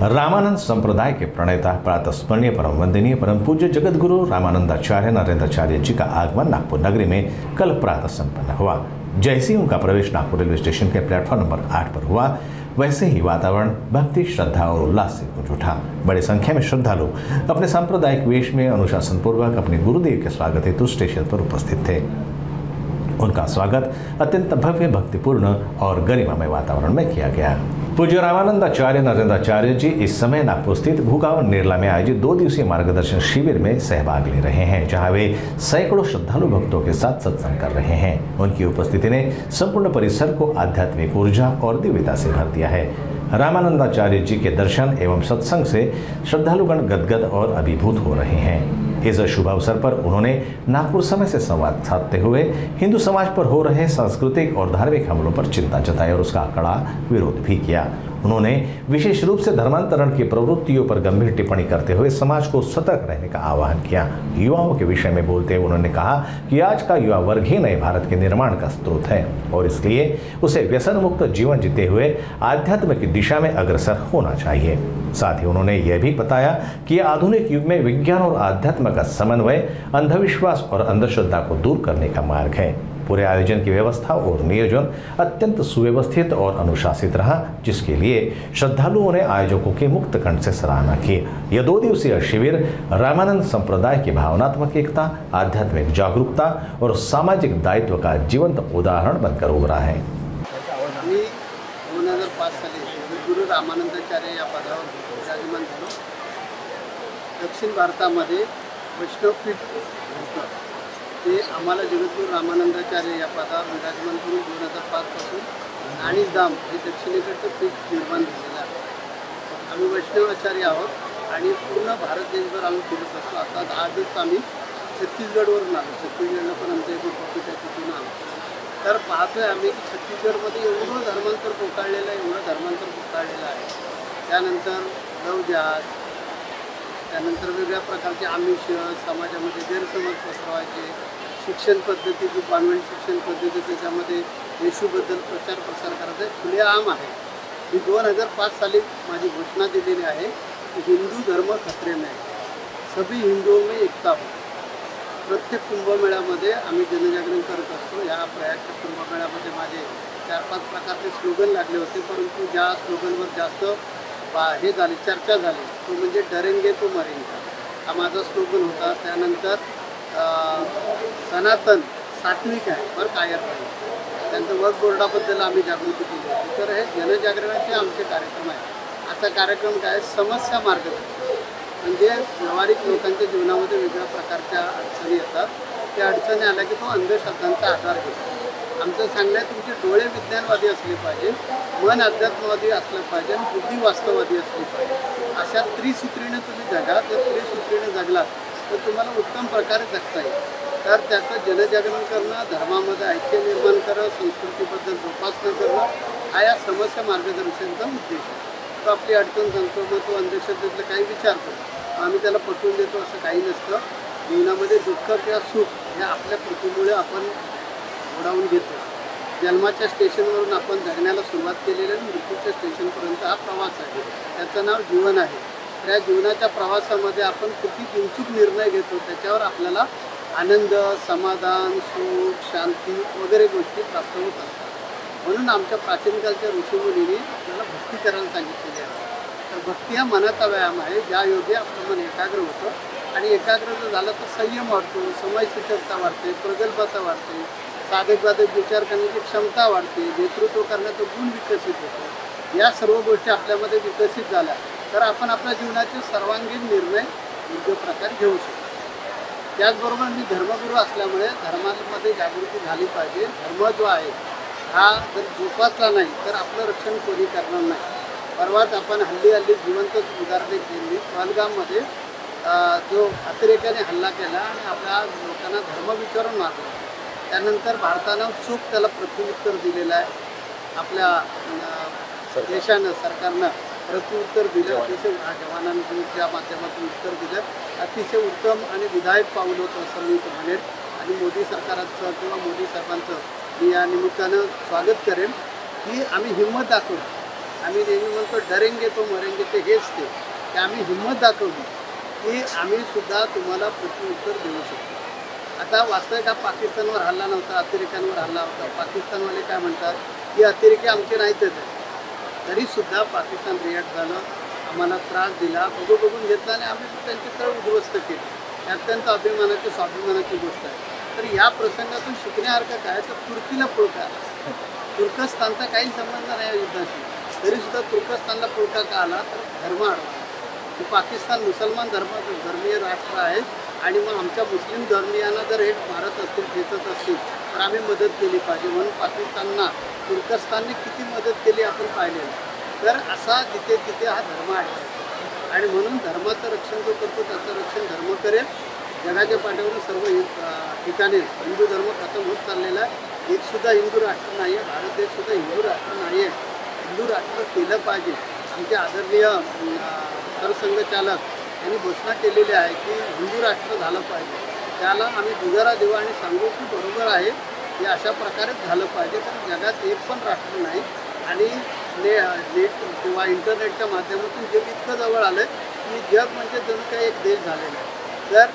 रामानंद संप्रदाय के प्रणेता प्रातस्मरणीय परम वंदनीय परम पूज्य जगतगुरु रामानंदाचार्य नरेंद्राचार्य जी का आगमन नागपुर नगरी में कल प्रातः संपन्न हुआ। जैसे ही उनका प्रवेश नागपुर रेलवे स्टेशन के प्लेटफॉर्म नंबर 8 पर हुआ, वैसे ही वातावरण भक्ति, श्रद्धा और उल्लास से गूंज उठा। बड़ी संख्या में श्रद्धालु अपने सांप्रदायिक वेश में अनुशासनपूर्वक अपने गुरुदेव के स्वागत हेतु स्टेशन पर उपस्थित थे। उनका स्वागत अत्यंत भव्य, भक्तिपूर्ण और गरिमामय वातावरण में किया गया। पूज्य रामानंदाचार्य नरेंद्राचार्य जी इस समय नागपुर स्थित भूगांव नेरला में आयोजित 2 दिवसीय मार्गदर्शन शिविर में सहभाग ले रहे हैं, जहां वे सैकड़ों श्रद्धालु भक्तों के साथ सत्संग कर रहे हैं। उनकी उपस्थिति ने संपूर्ण परिसर को आध्यात्मिक ऊर्जा और दिव्यता से भर दिया है। रामानंदाचार्य जी के दर्शन एवं सत्संग से श्रद्धालुगण गदगद और अभिभूत हो रहे हैं। इस शुभ अवसर पर उन्होंने नागपुर समय से संवाद साधते हुए हिंदू समाज पर हो रहे सांस्कृतिक और धार्मिक हमलों पर चिंता जताई और उसका कड़ा विरोध भी किया। उन्होंने विशेष रूप से धर्मांतरण की प्रवृत्तियों पर गंभीर टिप्पणी करते हुए समाज को सतर्क रहने का आह्वान किया। युवाओं के विषय में बोलते हुए उन्होंने कहा कि आज का युवा वर्ग ही नए भारत के निर्माण का स्रोत है और इसलिए उसे व्यसन मुक्त जीवन जीते हुए आध्यात्म की दिशा में अग्रसर होना चाहिए। साथ ही उन्होंने यह भी बताया कि आधुनिक युग में विज्ञान और आध्यात्म का समन्वय अंधविश्वास और अंधश्रद्धा को दूर करने का मार्ग है। पूरे आयोजन की व्यवस्था और नियोजन अत्यंत सुव्यवस्थित और अनुशासित रहा, जिसके लिए श्रद्धालुओं ने आयोजकों की मुक्त कंठ से सराहना की। यह 2 दिवसीय शिविर रामानंद संप्रदाय की भावनात्मक एकता, आध्यात्मिक जागरूकता और सामाजिक दायित्व का जीवंत उदाहरण बनकर उभरा है। 2005 साली जगद्गुरू रामानंदाचार्य या पदावर विराजमान झालो। दक्षिण भारतामध्ये वैष्णवपीठ होतं ते आम्हाला जगद्गुरू रामानंदाचार्य या पदावर विराजमान करून 2005 पासून अणीधाम हे दक्षिणेकडचं पीठ निर्माण झालेलं आहे। आम्ही वैष्णवाचार्य आहोत आणि पूर्ण भारत देशभर आम्ही फिरत असतो। आता आजच आम्ही छत्तीसगडवरून आलो, छत्तीसगडला पण आमचं एक उपपीठ आहे, तिथून आलो। तर पाहतोय आम्ही की छत्तीसगडमध्ये एवढं धर्मांतर पोकाळलेलं आहे, त्यानंतर लवजात, त्यानंतर वेगळ्या प्रकारचे आमिष समाजामध्ये गैरसमज पसरवायचे, शिक्षण पद्धती जी कॉन्व्हेंट शिक्षण पद्धती त्याच्यामध्ये येशूबद्दल प्रचार प्रसार करायचा खुलेआम आहे। मी 2005 साली माझी घोषणा दिलेली आहे की हिंदू धर्म खतरे में, सभी हिंदुओं में एकता हो। प्रत्येक कुंभमेळ्यामध्ये आम्ही जनजागरण करत असतो। या प्रयागच्या कुंभमेळ्यामध्ये माझे 4-5 प्रकारचे स्लोगन लागले होते, परंतु ज्या स्लोगनवर जास्त हे झाली, चर्चा झाली, तो म्हणजे डरेंगे तो मरेंगे हा माझा स्लोगन होता। त्यानंतर सनातन सात्विक आहे पर कायर नाही, त्यानंतर वर्क बोर्डाबद्दल आम्ही जागृती केली होती। तर हे जनजागरणाचे आमचे कार्यक्रम आहे। आता कार्यक्रम काय, समस्या मार्गदर्शन, म्हणजे व्यावहारिक लोकांच्या जीवनामध्ये वेगळ्या प्रकारच्या अडचणी येतात। त्या अडचणी आल्या की तो अंधश्रद्धांचा आधार घेतो। आमचं सांगणं आहे, तुमचे डोळे विज्ञानवादी असले पाहिजे, मन अध्यात्मवादी असलं पाहिजे आणि बुद्धी वास्तववादी असली पाहिजे। अशा त्रिसूत्रीने तुम्ही जगा। जर त्रिसूत्रीने जगलात तर तुम्हाला उत्तम प्रकारे जगता येईल। तर त्याचं जनजागरण करणं, धर्मामध्ये ऐक्य निर्माण करणं, संस्कृतीबद्दल जोपासना करणं हा या समस्या मार्गदर्शनाचा उद्देश आहे। तो आपली अडचण सांगतो, मग तो अंधश्रद्धेतलं काही विचार करतो, आम्ही त्याला पटवून देतो, असं काही नसतं। जीवनामध्ये दुःख किंवा सुख हे आपल्या कृतीमुळे आपण ओढावून घेतो। जन्माच्या स्टेशनवरून आपण जगण्याला सुरुवात केलेली आहे, मृत्यूच्या स्टेशनपर्यंत हा प्रवास आहे, त्याचं नाव जीवन आहे। त्या जीवनाच्या प्रवासामध्ये आपण किती बिनचूक निर्णय घेतो त्याच्यावर आपल्याला आनंद, समाधान, सुख, शांती वगैरे गोष्टी प्राप्त होत असतात। म्हणून आमच्या प्राचीन कालच्या ऋषीमुनींनी आपल्याला भक्ती करायला सांगितलेली आहे। तर भक्ती हा मनाचा व्यायाम आहे, ज्या योगे आपलं मन एकाग्र होतं आणि एकाग्र जर झालं तर संयम वाढतो, समयसूचकता वाढते, प्रगल्भता वाढते, साधक विचार करण्याची क्षमता वाढते, नेतृत्व करण्याचा गुण विकसित होतो। या सर्व गोष्टी आपल्यामध्ये विकसित झाल्या तर आपण आपल्या जीवनाचे सर्वांगीण निर्णय योग्य प्रकारे घेऊ शकतो। त्याचबरोबर मी धर्मगुरू असल्यामुळे धर्मामध्ये जागृती झाली पाहिजे। धर्म जो आहे हा जर जोपासला नाही तर आपलं रक्षण कोणी करणार नाही। परवाच आपण हल्ली जिवंत उदाहरणे केली, पहलगाममध्ये जो अतिरेक्याने हल्ला केला आणि आपल्या लोकांना धर्म विचारून मारला, त्यानंतर भारतानं चोख त्याला प्रत्युत्तर दिलेलं आहे। आपल्या देशानं, सरकारनं प्रत्युत्तर दिलं, अतिशय जवानांच्या माध्यमातून उत्तर दिलं। अतिशय उत्तम आणि विधायक पाऊल होतं असं मी म्हणेन आणि मोदी सरकाराचं किंवा मोदी साहेबांचं मी या निमित्तानं स्वागत करेन की आम्ही हिंमत दाखवली आम्ही नेहमी म्हणतो डरेंगे तो मरेंगे, ते हेच ते की आम्ही हिंमत दाखवली की आम्ही सुद्धा तुम्हाला प्रत्युत्तर देऊ शकतो. आता वास्तविक हा पाकिस्तानवर हल्ला नव्हता, अतिरेक्यांवर हल्ला होता. पाकिस्तानवाले काय म्हणतात की अतिरेकी आमचे नाहीतच आहे. तरीसुद्धा पाकिस्तान रिॲक्ट झालं, आम्हाला त्रास दिला, बघून घेतला आणि आम्ही त्यांची तळ उद्ध्वस्त केली. ही अत्यंत अभिमानाची स्वाभिमानाची गोष्ट आहे. तर या प्रसंगातून शिकण्यासारखं काय, तर तुर्कीला पुळका आला. तुर्कस्तानचा काही संबंध नाही या युद्धाशी, तरीसुद्धा तुर्कस्तानला पुळका का आला, तर धर्म अडवला. की पाकिस्तान मुसलमान धर्मीय राष्ट्र आहे आणि मग आमच्या मुस्लिम धर्मीयांना जर हे मारत असतील, खेचत असतील, तर आम्ही मदत केली पाहिजे. म्हणून पाकिस्तानला तुर्कस्तानने किती मदत केली आपण पाहिलेलं. तर असा जिथे तिथे हा धर्म आहे आणि म्हणून धर्माचं रक्षण जो करतो त्याचं रक्षण धर्म करेल. जगाच्या पाठीवरून सर्व ठिकाणी हिंदू धर्म खतम होत चाललेला आहे. एकसुद्धा हिंदू राष्ट्र नाही आहे, भारत देशसुद्धा हिंदू राष्ट्र नाही आहे. हिंदू राष्ट्र केलं पाहिजे. आमचे आदरणीय सरसंघचालक यांनी घोषणा केलेली आहे की हिंदू राष्ट्र झालं पाहिजे. त्याला आम्ही दुजारा देऊ आणि सांगू की बरोबर आहे, हे अशा प्रकारेच झालं पाहिजे. कारण जगात एक पण राष्ट्र नाही आणि नेट किंवा इंटरनेटच्या माध्यमातून जग इतकं जवळ आलं की जग म्हणजे जणू काही एक देश झालेला आहे. तर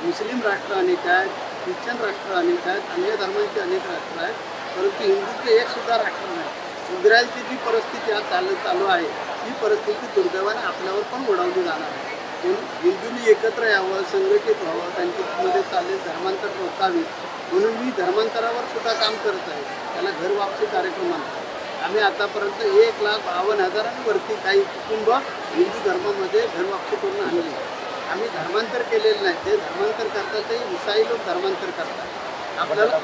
मुस्लिम राष्ट्र अनेक आहेत, ख्रिश्चन राष्ट्र अनेक आहेत, अन्य धर्मांचे अनेक राष्ट्र आहेत, परंतु हिंदूचे एकसुद्धा राष्ट्र नाही. इस्रायलची जी परिस्थिती आज चालू आहे, ही परिस्थिती दुर्दैवाने आपल्यावर पण ओढावली जाणार आहे. म्हणून हिंदूंनी एकत्र यावं, संघटित व्हावं, त्यांच्यामध्ये चालेल धर्मांतर रोखावे. म्हणून मी धर्मांतरावर सुद्धा काम करत आहे. त्याला घर वापसी कार्यक्रम म्हणतात. आम्ही आतापर्यंत 1,52,000 वरती काही कुटुंब हिंदू धर्मामध्ये घर वापसी करून आणली. आम्ही धर्मांतर केलेलं नाही. जे धर्मांतर करतात ते ईसाई लोक धर्मांतर करतात. आपल्याला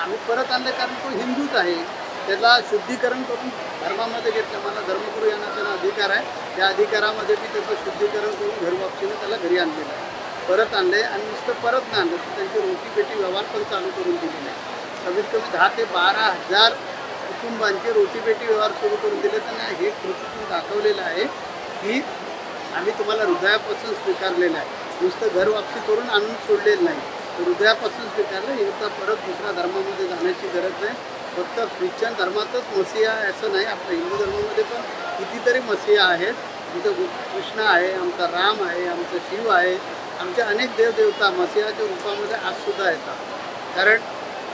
आम्ही परत आणलं कारण तो हिंदूच आहे. त्याला शुद्धीकरण करून धर्मामध्ये घेतलं. मला धर्मगुरू येण्याचा अधिकार आहे. त्या अधिकारामध्ये मी त्याचं शुद्धीकरण करून घर वापसीनं त्याला घरी आणलेलं आहे. परत आणले आणि नुसतं परत नाही आणलं तर त्यांची रोटीपेटी व्यवहार पण चालू करून दिलेले आहे. कमीत कमी 10,000 ते 12,000 कुटुंबांचे रोटीपेटी व्यवहार सुरू करून दिले. त्यांना हे कृतीतून दाखवलेलं आहे की आम्ही तुम्हाला हृदयापासून स्वीकारलेलं आहे. नुसतं घर वापसी करून आणून सोडलेलं नाही, तर हृदयापासून स्वीकारलं. एकदा परत दुसऱ्या धर्मामध्ये जाण्याची गरज नाही. फक्त ख्रिश्चन धर्मातच मसीहा आहे असं नाही. आपल्या हिंदू धर्मामध्ये पण कितीतरी मसीहा आहेत. आमचं कृष्ण आहे, आमचा राम आहे, आमचं शिव आहे, आमचे अनेक देवदेवता मसीहाच्या रूपामध्ये आजसुद्धा येतात. कारण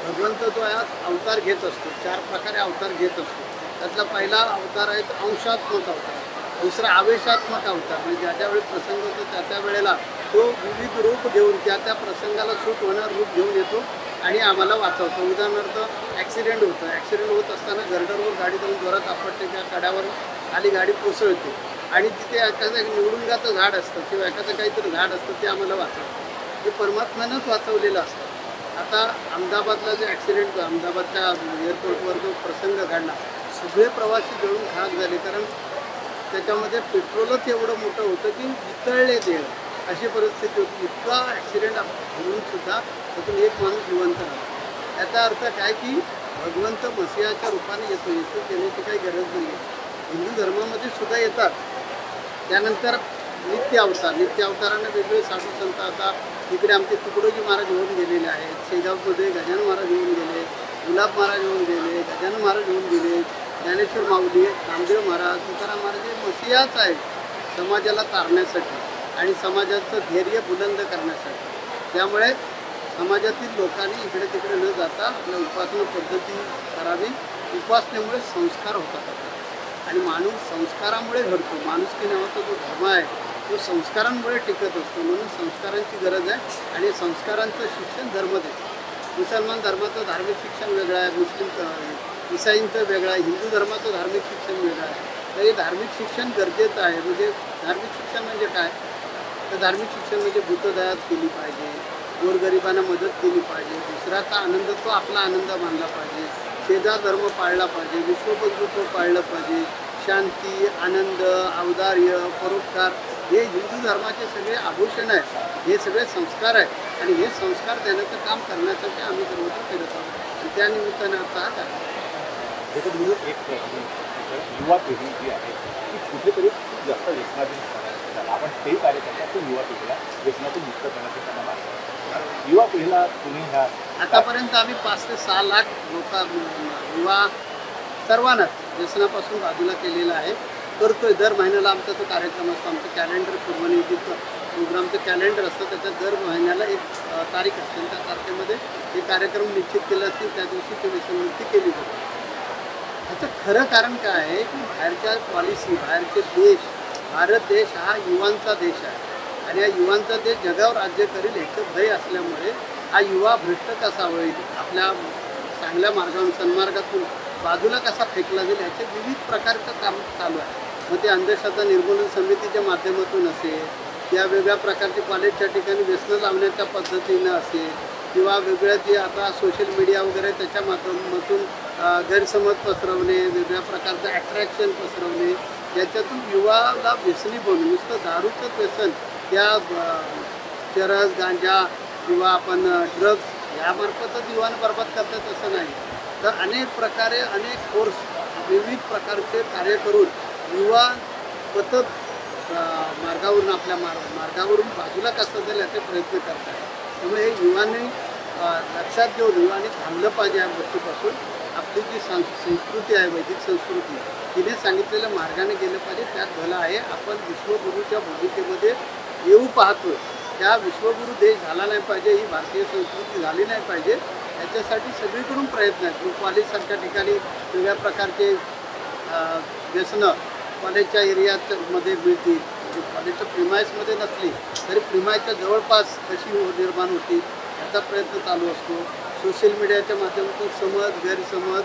भगवंत जो आहे अवतार घेत असतो, 4 प्रकारे अवतार घेत असतो. त्यातला पहिला अवतार आहे तो अंशात्मक अवतार, दुसरा आवेशात्मक अवतार, म्हणजे ज्या ज्यावेळी प्रसंग होतो त्या त्या वेळेला तो विविध रूप घेऊन त्या प्रसंगाला सूट होणार रूप घेऊन येतो आणि आम्हाला वाचवतो. उदाहरणार्थ ॲक्सिडेंट होतं, ॲक्सिडेंट होत असताना गर्डरवर गाडी जाऊन जोरात आपटते, त्या कड्यावर खाली गाडी कोसळते आणि तिथे एखादं एक निवडुंगाचं झाड असतं किंवा एखादं काहीतरी झाड असतं ते आम्हाला वाचवतं. हे परमात्म्यानंच वाचवलेलं असतं. आता अहमदाबादला जे ॲक्सिडेंट, अहमदाबादच्या एअरपोर्टवर जो प्रसंग घडला, सगळे प्रवासी जळून खाक झाले. कारण त्याच्यामध्ये पेट्रोलच एवढं मोठं होतं की वितळले देह, अशी परिस्थिती होती. इतका ॲक्सिडेंट होऊनसुद्धा त्यातून एक माणूस जिवंत राहिला. याचा अर्थ काय की भगवंत मसीहाच्या रूपाने येतो येण्याची काही गरज नाही आहे. हिंदू धर्मामध्ये सुद्धा येतात. त्यानंतर नित्य अवताराने वेगवेगळे साधू संत. आता इकडे आमचे तुकडोजी महाराज होऊन गेलेले आहेत. शेगावमध्ये गजानन महाराज होऊन गेले, गुलाब महाराज होऊन गेले, गजानन महाराज होऊन गेले, ज्ञानेश्वर माऊली, नामदेव महाराज, तुकाराम महाराज हे मसीहाच आहे समाजाला तारण्यासाठी आणि समाजाचं धैर्य बुलंद करण्यासाठी. त्यामुळे समाजातील लोकांनी इकडे तिकडे न जाता आपल्या उपासना पद्धती करावी. उपासनेमुळे संस्कार होतात आणि माणूस संस्कारामुळे घडतो. माणुसकी नावाचा जो धर्म आहे तो संस्कारांमुळे टिकत असतो. म्हणून संस्कारांची गरज आहे आणि संस्कारांचं शिक्षण धर्म देतो. मुसलमान धर्माचं धार्मिक शिक्षण वेगळं आहे, मुस्लिम ईसाईंचं वेगळं आहे, हिंदू धर्माचं धार्मिक शिक्षण वेगळं आहे. तर हे धार्मिक शिक्षण गरजेचं आहे. म्हणजे धार्मिक शिक्षण म्हणजे काय, तर धार्मिक शिक्षण म्हणजे भूतदयात केली पाहिजे, गोरगरिबांना मदत केली पाहिजे, दुसऱ्याचा आनंद तो आपला आनंद मानला पाहिजे, शेजार धर्म पाळला पाहिजे, विश्वबंधुत्व पाळलं पाहिजे, शांती, आनंद, औदार्य, परोपकार हे हिंदू धर्माचे सगळे आभूषण आहेत. हे सगळे संस्कार आहेत आणि हे संस्कार देण्याचं काम करण्यासाठी आम्ही सर्वत्र फिरत आहोत. आणि त्या निमित्तानं आता हा कार्यक्रम एक युवा पिढी जी आहे ती कुठेतरी खूप जास्त व्यसनाधीन आपण ते कार्य करतात तो युवा पिढीला व्यसनातून मुक्त करण्याचे त्यांना मार्ग. युवा पिढीला तुम्ही ह्या आतापर्यंत आम्ही 5 ते 6 लाख युवा सर्वांनाच व्यसनापासून बाजूला केलेला आहे, करतोय. दर महिन्याला आमचा तो कार्यक्रम असतो. आमचं कॅलेंडर पूर्वनियोजित प्रोग्रामचं कॅलेंडर असतं, त्याच्यात दर महिन्याला एक तारीख असते आणि त्या तारखेमध्ये हे कार्यक्रम निश्चित केले असतील, त्या दिवशी ते व्यसनमुक्ती केली जाते. ह्याचं खरं कारण काय आहे की बाहेरच्या पॉलिसी, बाहेरचे देश, भारत देश हा युवांचा देश आहे आणि या युवांचा देश जगावर राज्य करेल ह्याचं भय असल्यामुळे हा युवा भ्रष्ट कसा होईल, आपल्या चांगल्या मार्गावरून सन्मार्गातून बाजूला कसा फेकला जाईल ह्याचे विविध प्रकारचं काम चालू आहे. मग ते अंधश्रद्धा निर्मूलन समितीच्या माध्यमातून असेल, या वेगळ्या प्रकारचे कॉलेजच्या ठिकाणी व्यसन लावण्याच्या पद्धतीनं असेल किंवा वेगळ्या जे आता सोशल मीडिया वगैरे त्याच्या माध्यमातून गैरसमज पसरवणे, वेगळ्या प्रकारचं ॲट्रॅक्शन पसरवणे, याच्यातून युवाला व्यसनी बनवून नुसतं दारूचंच व्यसन त्या चरस, गांजा किंवा आपण ड्रग्स यामार्फतच युवान बरबाद करतात असं नाही. तर अनेक प्रकारे अनेक कोर्स विविध प्रकारचे कार्य करून युवा सतत मार्गावरून आपल्या मार्गावरून बाजूला कसं जाईल याचे प्रयत्न करतात. त्यामुळे हे युवाने लक्षात घेऊन युवाने थांबलं पाहिजे या गोष्टीपासून. आपली जी संस्कृती आहे, वैदिक संस्कृती, तिने सांगितलेल्या मार्गाने गेलं पाहिजे, त्यात भलं आहे. आपण विश्वगुरूच्या भूमिकेमध्ये येऊ पाहतो, त्या विश्वगुरू देश झाला नाही पाहिजे, ही भारतीय संस्कृती झाली नाही पाहिजे, याच्यासाठी सगळीकडून प्रयत्न आहेत. मग कॉलेजसारख्या ठिकाणी वेगळ्या प्रकारचे व्यसनं कॉलेजच्या एरियामध्ये मिळतील, कॉलेजच्या प्रिमाइसमध्ये नसली तरी प्रिमाइसच्या जवळपास कशी निर्माण होती याचा प्रयत्न चालू असतो. सोशल मीडियाच्या माध्यमातून समज, गैरसमज,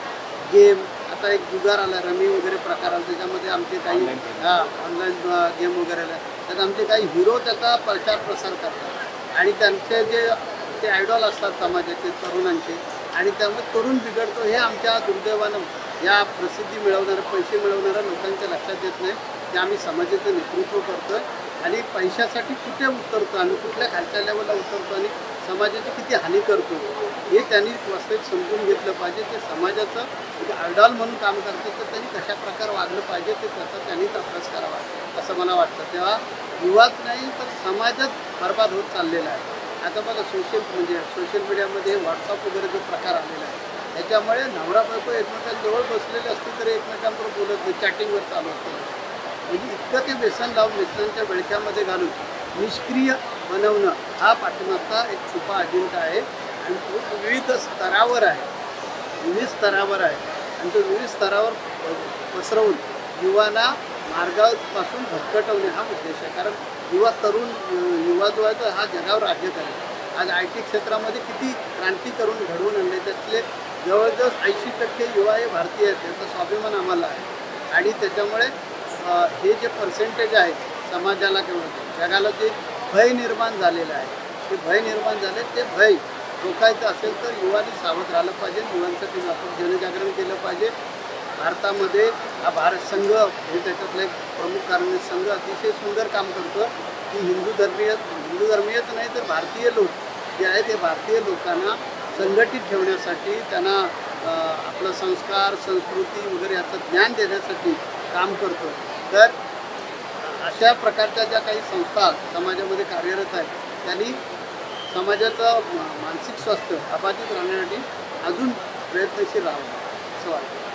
गेम, आता एक जुगार आला, रमी वगैरे प्रकार आला, त्याच्यामध्ये आमचे काही ऑनलाईन गेम वगैरे आला, त्यात आमचे काही हिरो त्याचा प्रचार प्रसार करतात आणि त्यांचे जे ते आयडॉल असतात समाजाचे तरुणांचे आणि त्यामुळे तरुण बिघडतो. हे आमच्या दुर्दैवानं या प्रसिद्धी मिळवणाऱ्या, पैसे मिळवणाऱ्या लोकांच्या लक्षात येत नाही की आम्ही समाजाचं नेतृत्व करतो आहे आणि पैशासाठी कुठे उतरतो, आम्ही कुठल्या खालच्या लेवलला उतरतो आणि समाजाची किती हानी करतो हे त्यांनी वास्तविक समजून घेतलं पाहिजे. ते समाजाचं आयडॉल म्हणून काम करतात, तर त्यांनी कशा प्रकारे वागलं पाहिजे ते त्याचा त्यांनीच अभ्यास करावा असं मला वाटतं. तेव्हा युवाच नाही तर समाजच बरबाद होत चाललेला आहे. आता बघा सोशल मीडियामध्ये व्हॉट्सअप वगैरे जो प्रकार आलेला आहे त्याच्यामुळे नवरा बायको एकमेकांजवळ बसलेले असते तरी एकमेकांबरोबर बोलत नाही, चॅटिंगवर चालू असतं. म्हणजे इतकं ते व्यसन लावून व्यसनांच्या बेडक्यामध्ये घालून निष्क्रिय बनवणं हा पाठिंबाचा एक छुपा अजेंडा आहे आणि तो विविध स्तरावर आहे आणि तो विविध स्तरावर पसरवून युवांना मार्गापासून भटकटवणे हा उद्देश आहे. कारण युवा जो आहे तो हा जगावर राज्य करेल. आज IT क्षेत्रामध्ये किती क्रांती करून घडवून आणले, त्यातले जवळजवळ 80% युवा हे भारतीय आहेत, त्याचा स्वाभिमान आम्हाला आहे आणि त्याच्यामुळे हे जे पर्सेंटेज आहे समाजाला किंवा जगाला जे भय निर्माण झालेलं आहे, ते भय निर्माण झाले, ते भय रोखायचं असेल तर युवांनी सावध राहिलं पाहिजे. युवांसाठी आपण जनजागरण केलं पाहिजे. भारतामध्ये हा भारत संघ हे त्याच्यातलं एक प्रमुख कारण आहे. संघ अतिशय सुंदर काम करतो की हिंदू धर्मीयच नाही तर भारतीय लोक जे आहेत ते भारतीय लोकांना संघटित ठेवण्यासाठी, त्यांना आपलं संस्कार, संस्कृती वगैरे याचं ज्ञान देण्यासाठी काम करतो. तर अशा प्रकारच्या ज्या काही संस्था समाजामध्ये कार्यरत आहेत त्यांनी समाजाचं मानसिक स्वास्थ्य अबाधित राहण्यासाठी अजून प्रयत्नशील राहावं असं वाटतं.